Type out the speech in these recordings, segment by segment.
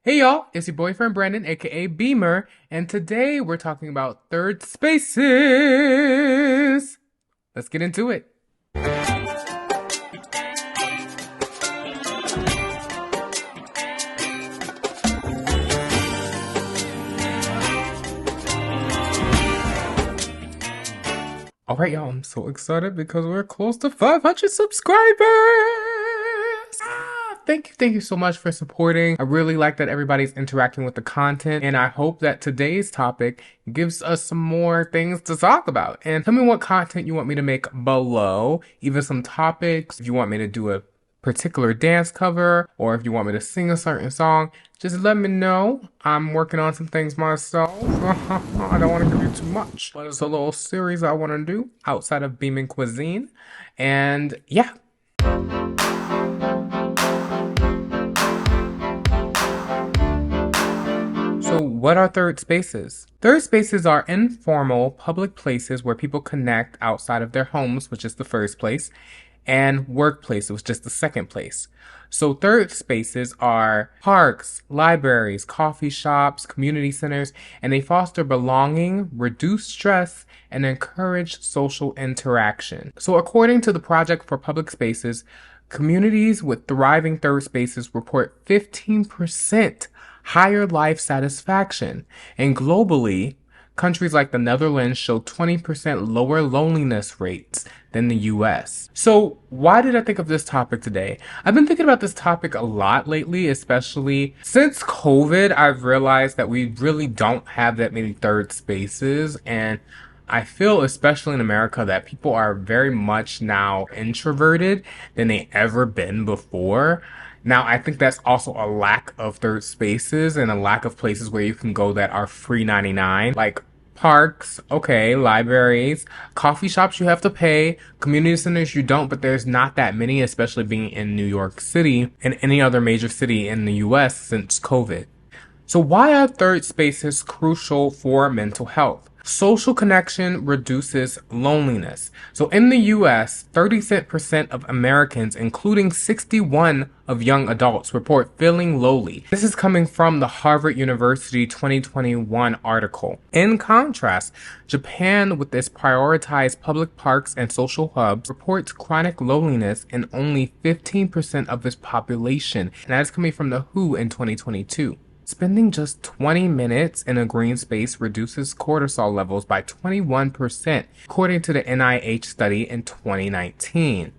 Hey y'all, it's your boyfriend Brandon, aka Beamer, and today we're talking about third spaces. Let's get into it. Alright, y'all, I'm so excited because we're close to 500 subscribers! Thank you so much for supporting. I really like that everybody's interacting with the content, and I hope that today's topic gives us some more things to talk about. And tell me what content you want me to make below, even some topics, if you want me to do a particular dance cover, or if you want me to sing a certain song, just let me know. I'm working on some things myself. I don't want to give you too much, but it's a little series I want to do outside of Beaming Cuisine. And yeah. So what are third spaces? Third spaces are informal public places where people connect outside of their homes, which is the first place, and workplaces, which is the second place. So third spaces are parks, libraries, coffee shops, community centers, and they foster belonging, reduce stress, and encourage social interaction. So according to the Project for Public Spaces, communities with thriving third spaces report 15% higher life satisfaction. And globally, countries like the Netherlands show 20% lower loneliness rates than the US. So why did I think of this topic today? I've been thinking about this topic a lot lately, especially since COVID. I've realized that we really don't have that many third spaces, and I feel, especially in America, that people are very much now introverted than they ever been before. Now, I think that's also a lack of third spaces and a lack of places where you can go that are free 99, like parks, okay, libraries, coffee shops you have to pay, community centers you don't, but there's not that many, especially being in New York City and any other major city in the US since COVID. So why are third spaces crucial for mental health? Social connection reduces loneliness. So in the US, 36% of Americans, including 61 of young adults, report feeling lonely. This is coming from the Harvard University 2021 article. In contrast, Japan, with its prioritized public parks and social hubs, reports chronic loneliness in only 15% of its population, and that is coming from the WHO in 2022. Spending just 20 minutes in a green space reduces cortisol levels by 21%, according to the NIH study in 2019.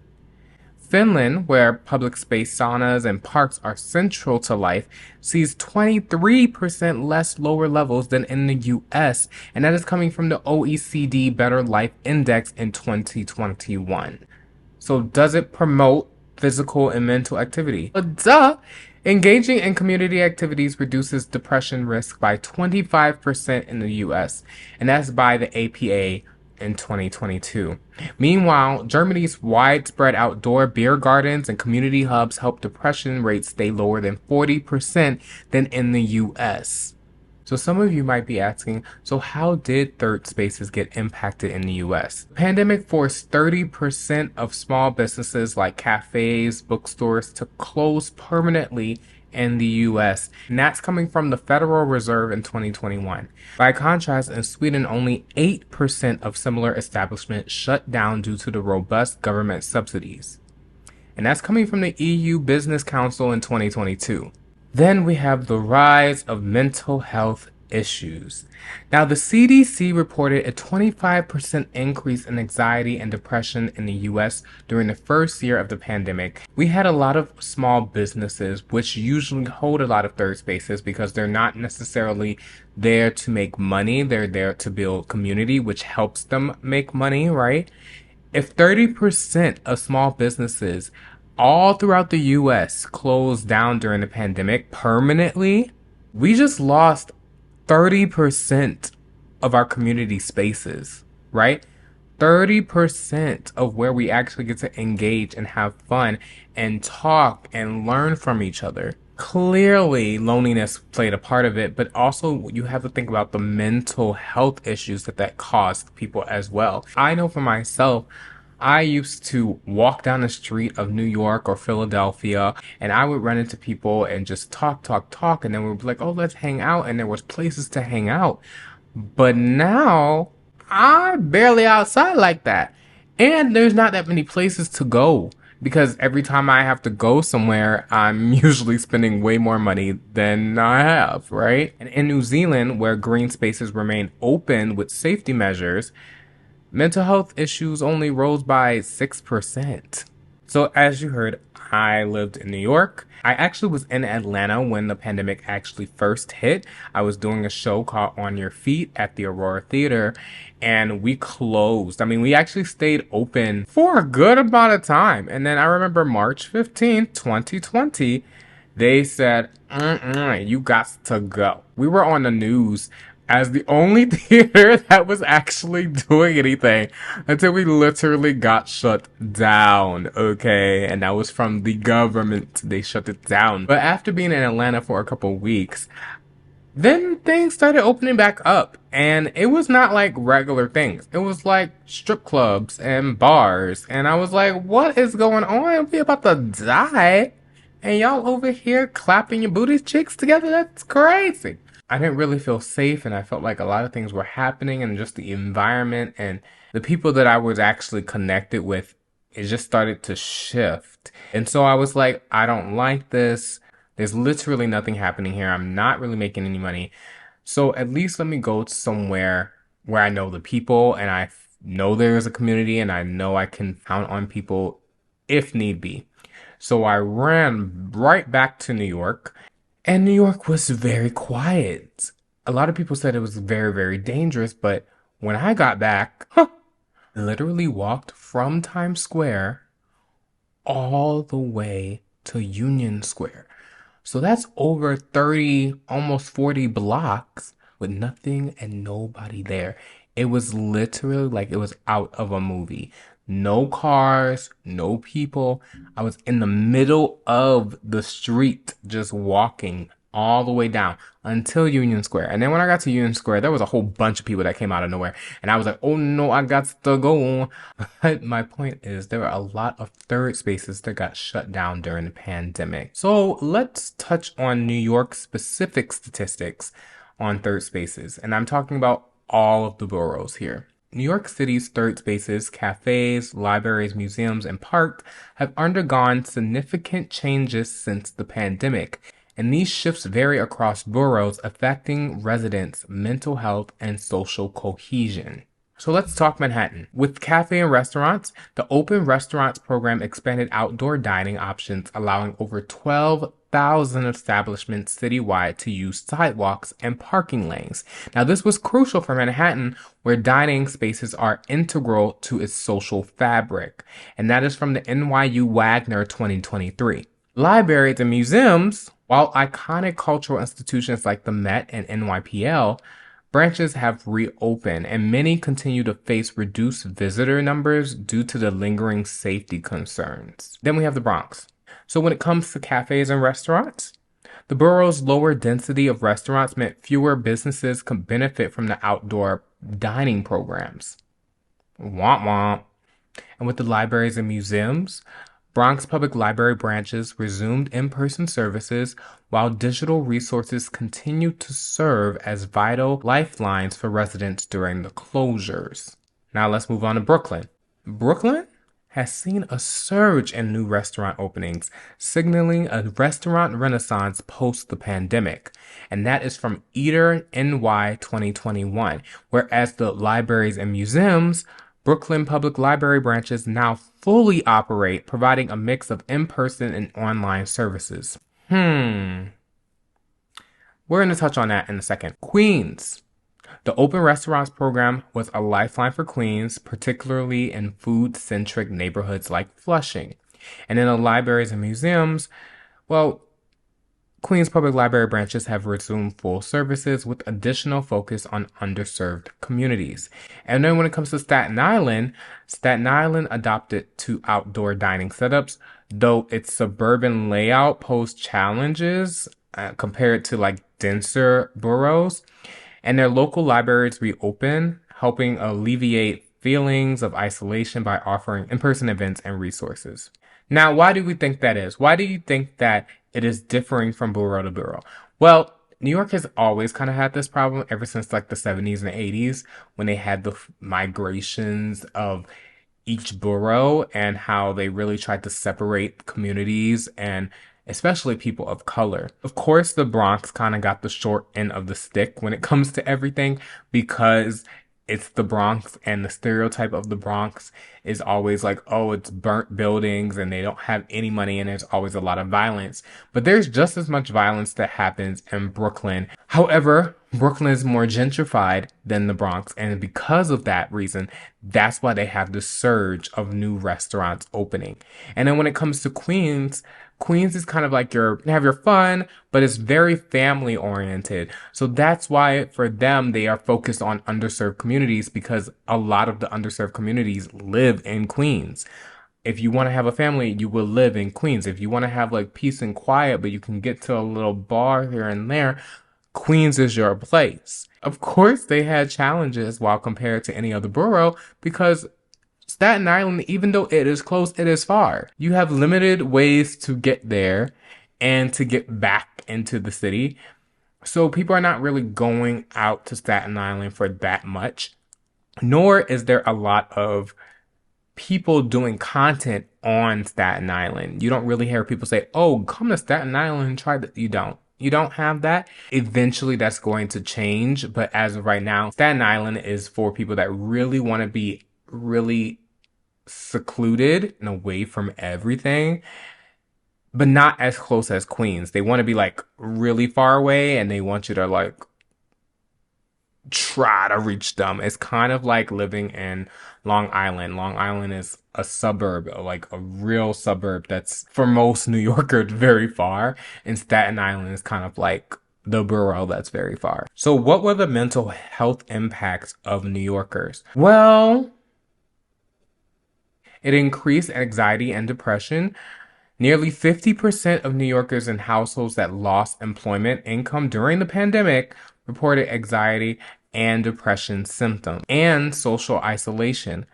Finland, where public space saunas and parks are central to life, sees 23% less lower levels than in the US, and that is coming from the OECD Better Life Index in 2021. So does it promote physical and mental activity? Duh! Engaging in community activities reduces depression risk by 25% in the US, and that's by the APA in 2022. Meanwhile, Germany's widespread outdoor beer gardens and community hubs help depression rates stay lower than 40% than in the US. So some of you might be asking, so how did third spaces get impacted in the US? The pandemic forced 30% of small businesses like cafes, bookstores to close permanently in the US, and that's coming from the Federal Reserve in 2021. By contrast, in Sweden, only 8% of similar establishments shut down due to the robust government subsidies. And that's coming from the EU Business Council in 2022. Then we have the rise of mental health issues. Now, the CDC reported a 25% increase in anxiety and depression in the US during the first year of the pandemic. We had a lot of small businesses, which usually hold a lot of third spaces because they're not necessarily there to make money. They're there to build community, which helps them make money, right? If 30% of small businesses all throughout the US closed down during the pandemic permanently, we just lost 30% of our community spaces, right? 30% of where we actually get to engage and have fun and talk and learn from each other. Clearly, loneliness played a part of it, but also you have to think about the mental health issues that caused people as well. I know for myself, I used to walk down the street of New York or Philadelphia, and I would run into people and just talk, talk, talk, and then we'd be like, "Oh, let's hang out," and there was places to hang out. But now I'm barely outside like that. And there's not that many places to go because every time I have to go somewhere, I'm usually spending way more money than I have, right? And in New Zealand, where green spaces remain open with safety measures, mental health issues only rose by 6%. So, as you heard, I lived in New York. I actually was in Atlanta when the pandemic actually first hit. I was doing a show called On Your Feet at the Aurora Theater, and we closed. I mean, we actually stayed open for a good amount of time. And then I remember March 15th, 2020, they said, you got to go. We were on the news as the only theater that was actually doing anything until we literally got shut down, okay? And that was from the government. They shut it down. But after being in Atlanta for a couple weeks, then things started opening back up. And it was not like regular things. It was like strip clubs and bars. And I was like, what is going on? We about to die. And y'all over here clapping your booty cheeks together? That's crazy. I didn't really feel safe, and I felt like a lot of things were happening, and just the environment and the people that I was actually connected with, it just started to shift. And so I was like, I don't like this. There's literally nothing happening here. I'm not really making any money. So at least let me go to somewhere where I know the people and I know there is a community and I know I can count on people if need be. So I ran right back to New York, and New York was very quiet. A lot of people said it was very, very dangerous, but when I got back, I literally walked from Times Square all the way to Union Square. So that's over 30, almost 40 blocks with nothing and nobody there. It was literally like it was out of a movie. No cars, no people. I was in the middle of the street just walking all the way down until Union Square. And then when I got to Union Square, there was a whole bunch of people that came out of nowhere. And I was like, oh no, I got to go. But my point is there were a lot of third spaces that got shut down during the pandemic. So let's touch on New York specific statistics on third spaces. And I'm talking about all of the boroughs here. New York City's third spaces, cafes, libraries, museums, and parks have undergone significant changes since the pandemic, and these shifts vary across boroughs, affecting residents' mental health and social cohesion. So let's talk Manhattan. With cafe and restaurants, the Open Restaurants program expanded outdoor dining options, allowing over 12,000 establishments citywide to use sidewalks and parking lanes. Now, this was crucial for Manhattan, where dining spaces are integral to its social fabric. And that is from the NYU Wagner 2023. Libraries and museums, while iconic cultural institutions like the Met and NYPL, branches have reopened, and many continue to face reduced visitor numbers due to the lingering safety concerns. Then we have the Bronx. So when it comes to cafes and restaurants, the borough's lower density of restaurants meant fewer businesses could benefit from the outdoor dining programs. Womp womp. And with the libraries and museums, Bronx Public Library branches resumed in-person services while digital resources continued to serve as vital lifelines for residents during the closures. Now let's move on to Brooklyn. Brooklyn has seen a surge in new restaurant openings, signaling a restaurant renaissance post the pandemic. And that is from Eater NY 2021, whereas the libraries and museums, Brooklyn Public Library branches now fully operate, providing a mix of in-person and online services. We're going to touch on that in a second. Queens. The Open Restaurants program was a lifeline for Queens, particularly in food-centric neighborhoods like Flushing. And in the libraries and museums, well, Queens Public Library branches have resumed full services with additional focus on underserved communities. And then when it comes to Staten Island adopted two outdoor dining setups, though its suburban layout posed challenges compared to like denser boroughs. And their local libraries reopened, helping alleviate feelings of isolation by offering in-person events and resources. Now, why do we think that is? Why do you think that it is differing from borough to borough? Well, New York has always kind of had this problem ever since like the 70s and 80s when they had the migrations of each borough and how they really tried to separate communities and especially people of color. Of course, the Bronx kind of got the short end of the stick when it comes to everything because it's the Bronx and the stereotype of the Bronx is always like, oh, it's burnt buildings and they don't have any money and there's always a lot of violence. But there's just as much violence that happens in Brooklyn. However, Brooklyn is more gentrified than the Bronx. And because of that reason, that's why they have the surge of new restaurants opening. And then when it comes to Queens, Queens is kind of like you have your fun, but it's very family oriented. So that's why for them, they are focused on underserved communities because a lot of the underserved communities live in Queens. If you want to have a family, you will live in Queens. If you want to have like peace and quiet, but you can get to a little bar here and there, Queens is your place. Of course, they had challenges while compared to any other borough because Staten Island, even though it is close, it is far. You have limited ways to get there and to get back into the city. So people are not really going out to Staten Island for that much, nor is there a lot of people doing content on Staten Island. You don't really hear people say, oh, come to Staten Island and try that. You don't. You don't have that. Eventually that's going to change. But as of right now, Staten Island is for people that really want to be really secluded and away from everything, but not as close as Queens. They want to be like really far away and they want you to like try to reach them. It's kind of like living in Long Island. Long Island is a suburb, like a real suburb that's for most New Yorkers very far. And Staten Island is kind of like the borough that's very far. So what were the mental health impacts of New Yorkers? Well, it increased anxiety and depression. Nearly 50% of New Yorkers in households that lost employment income during the pandemic reported anxiety and depression symptoms and social isolation.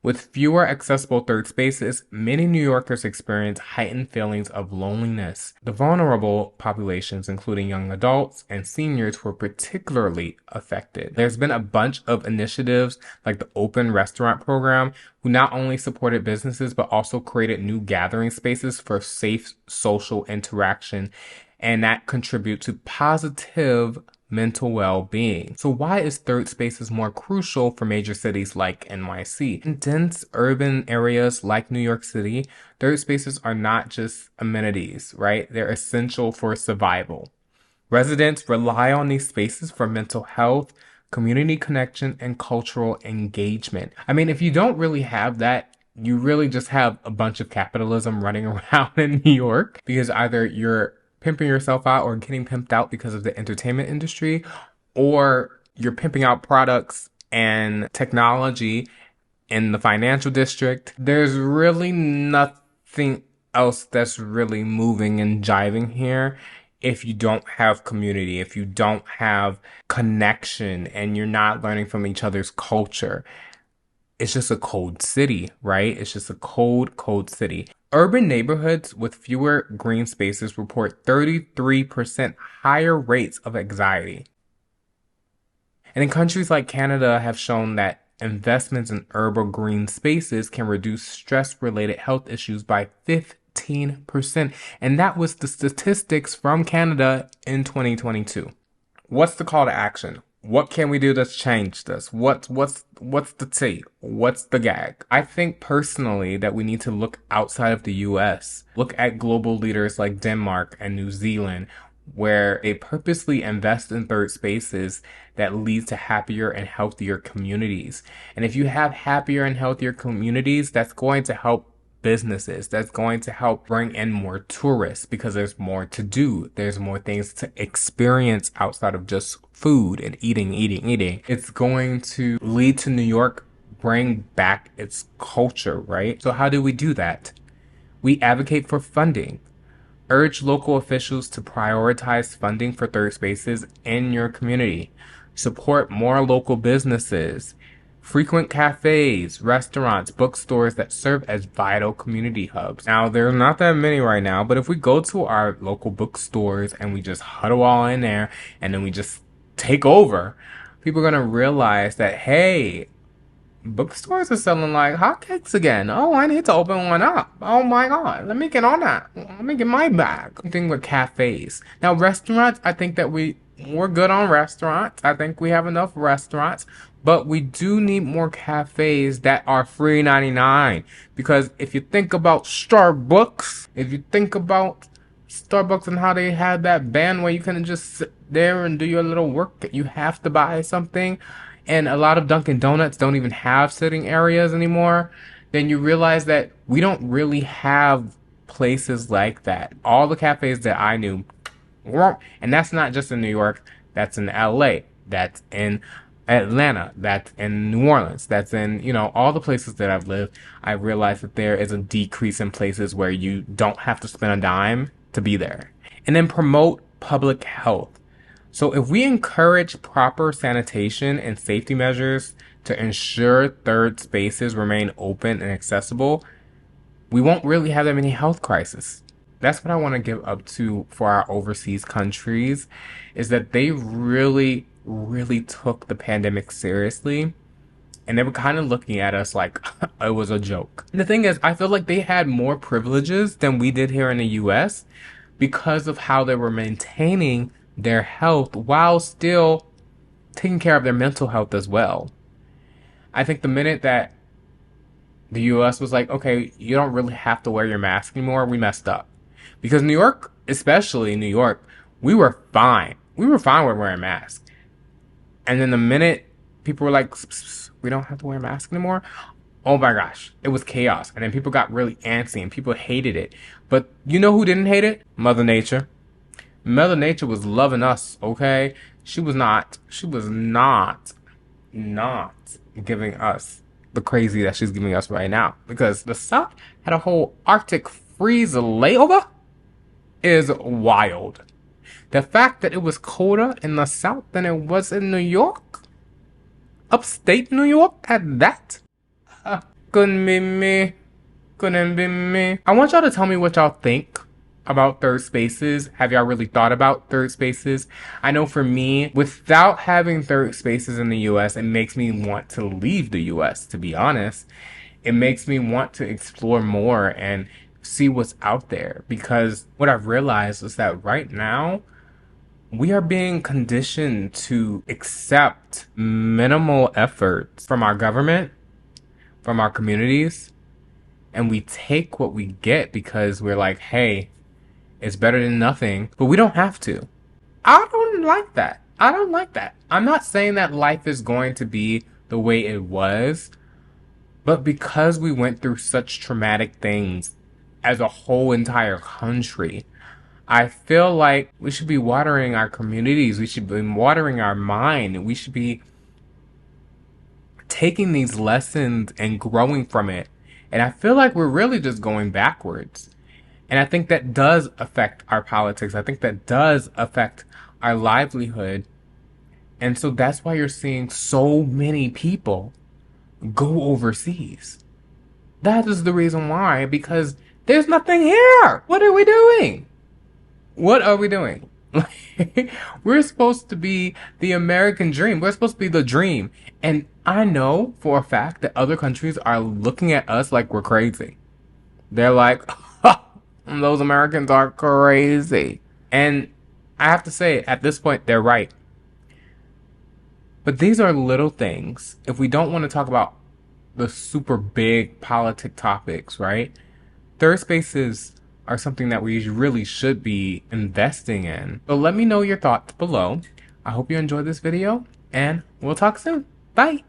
With fewer accessible third spaces, many New Yorkers experience heightened feelings of loneliness. The vulnerable populations, including young adults and seniors, were particularly affected. There's been a bunch of initiatives like the Open Restaurant Program, who not only supported businesses, but also created new gathering spaces for safe social interaction, and that contribute to positive mental well-being. So why is third spaces more crucial for major cities like NYC? In dense urban areas like New York City, third spaces are not just amenities, right? They're essential for survival. Residents rely on these spaces for mental health, community connection, and cultural engagement. I mean, if you don't really have that, you really just have a bunch of capitalism running around in New York because either you're pimping yourself out or getting pimped out because of the entertainment industry, or you're pimping out products and technology in the financial district. There's really nothing else that's really moving and jiving here if you don't have community, if you don't have connection, and you're not learning from each other's culture. It's just a cold city, right? It's just a cold city. Urban neighborhoods with fewer green spaces report 33% higher rates of anxiety. And in countries like Canada have shown that investments in urban green spaces can reduce stress-related health issues by 15%. And that was the statistics from Canada in 2022. What's the call to action? What can we do to change this? What's the tea? What's the gag? I think personally that we need to look outside of the US. Look at global leaders like Denmark and New Zealand, where they purposely invest in third spaces that leads to happier and healthier communities. And if you have happier and healthier communities, that's going to help businesses. That's going to help bring in more tourists because there's more to do. There's more things to experience outside of just food and eating. It's going to lead to New York bring back its culture, right? So how do we do that? We advocate for funding. Urge local officials to prioritize funding for third spaces in your community. Support more local businesses. frequent cafes, restaurants, bookstores that serve as vital community hubs. Now, there's not that many right now, but if we go to our local bookstores and we just huddle all in there and then we just take over, people are going to realize that, hey, bookstores are selling like hotcakes again. Oh, I need to open one up. Oh my God. Let me get on that. Let me get my bag. Same thing with cafes. Now, restaurants, I think that we're good on restaurants. I think we have enough restaurants, but we do need more cafes that are free 99. Because if you think about Starbucks, and how they had that ban where you couldn't just sit there and do your little work, you have to buy something. And a lot of Dunkin' Donuts don't even have sitting areas anymore, then you realize that we don't really have places like that. All the cafes that I knew, and that's not just in New York, that's in LA, that's in Atlanta, that's in New Orleans, that's in, all the places that I've lived. I realized that there is a decrease in places where you don't have to spend a dime to be there. And then promote public health. So if we encourage proper sanitation and safety measures to ensure third spaces remain open and accessible, we won't really have that many health crises. That's what I want to give up to for our overseas countries, is that they really, really took the pandemic seriously. And they were kind of looking at us like it was a joke. And the thing is, I feel like they had more privileges than we did here in the US because of how they were maintaining their health while still taking care of their mental health as well. I think the minute that the US was like, okay, you don't really have to wear your mask anymore, we messed up. Because New York, especially New York, we were fine. We were fine with wearing masks. And then the minute people were like, we don't have to wear a mask anymore, oh my gosh, it was chaos. And then people got really antsy and people hated it. But you know who didn't hate it? Mother Nature. Mother Nature was loving us, okay? She was not giving us the crazy that she's giving us right now. Because the South had a whole Arctic freeze layover is wild. The fact that it was colder in the South than it was in New York, upstate New York at that, couldn't be me. I want y'all to tell me what y'all think about third spaces. Have y'all really thought about third spaces? I know for me, without having third spaces in the US, it makes me want to leave the US, to be honest. It makes me want to explore more and see what's out there, because what I've realized is that right now we are being conditioned to accept minimal efforts from our government, from our communities, and we take what we get because we're like, hey, it's better than nothing, but we don't have to. I don't like that. I'm not saying that life is going to be the way it was, but because we went through such traumatic things as a whole entire country, I feel like we should be watering our communities. We should be watering our mind. We should be taking these lessons and growing from it. And I feel like we're really just going backwards. And I think that does affect our politics. I think that does affect our livelihood. And so that's why you're seeing so many people go overseas. That is the reason why, because there's nothing here. What are we doing? We're supposed to be the American dream. We're supposed to be the dream. And I know for a fact that other countries are looking at us like we're crazy. They're like, those Americans are crazy. And I have to say, at this point, they're right. But these are little things. If we don't want to talk about the super big politic topics, right? Third spaces are something that we really should be investing in. So let me know your thoughts below. I hope you enjoyed this video, and we'll talk soon. Bye!